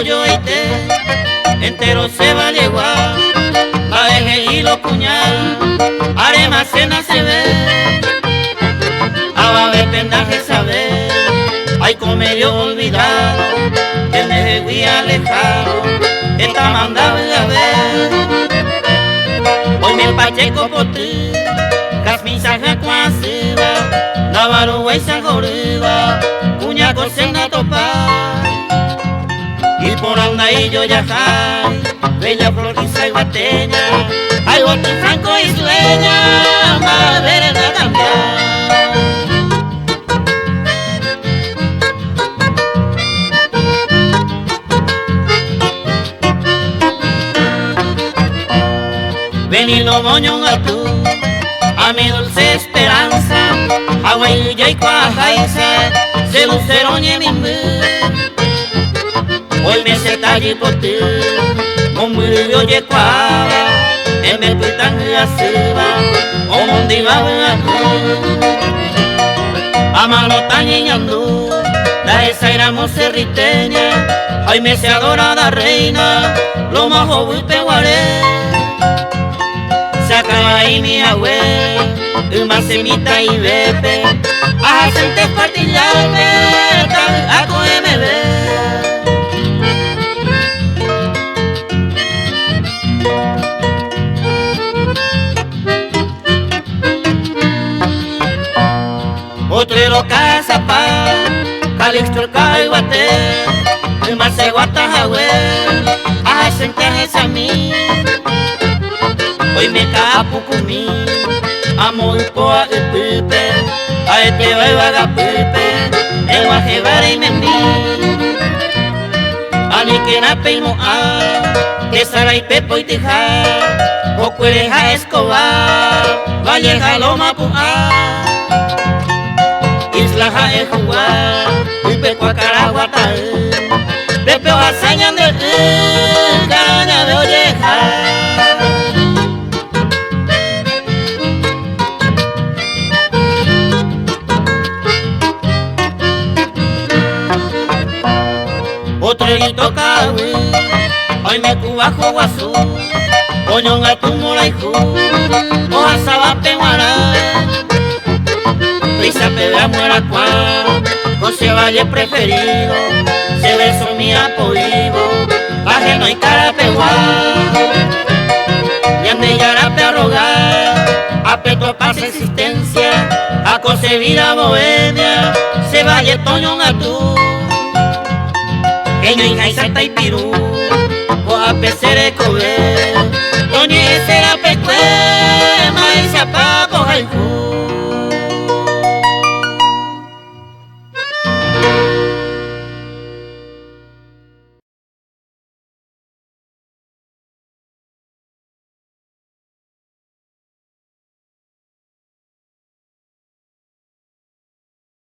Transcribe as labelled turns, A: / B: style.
A: pollo y té, entero se va a llevar, la eje y lo puñal, arema cena se ve, a ver pendaje saber, hay comedio olvidado, el neje alejado, está mandado a ver, hoy me pacheco por ti, casmisaja cuasiva, Navarro huesa joriba, cuña cocena topar, y por anda y yo ya jai, bella floriza y guateña, hay otro franco isleña, más vereda cambiar. Venido moñón a tú, a mi dulce esperanza, agua y cuajaiza, se luceroñe mi mur. Hoy me se talli por ti, un brillo y cuava, en me pitan la silva, o mondiva a mano tan ñandú, la esa éramos serriteña, hoy me se adorada reina, lo más joven peguaré. Acaba y mi abuela, una semita y bebe, a gente partillarme, a comer Otrero casa pa, calixto caiguate, una seguata abuela, a gente a mí. Hoy me capo con mí, amo y coa el pipe, a este baiba pipe, el guajebara y mendí. Ali que na peino a, que sara y pepo y tija, o cuereja escobar, valleja loma pu a. Isla ja e jugar, pipe cuacaragua tal, pepe o hazañan de caña de olleja. Otrerito cahui, hoy me cubajo guazú, oñón a tu moraijú, hoja saba peguara, prisa pega muera cuán, José Valle preferido, se beso mi apoyivo, baje no hay cara peguá, y ande yarape a rogar, a peto pasa existencia, a concebida bohemia, se vaya toñón a tú. Eño y Salta y Pirú, o a pesere cober.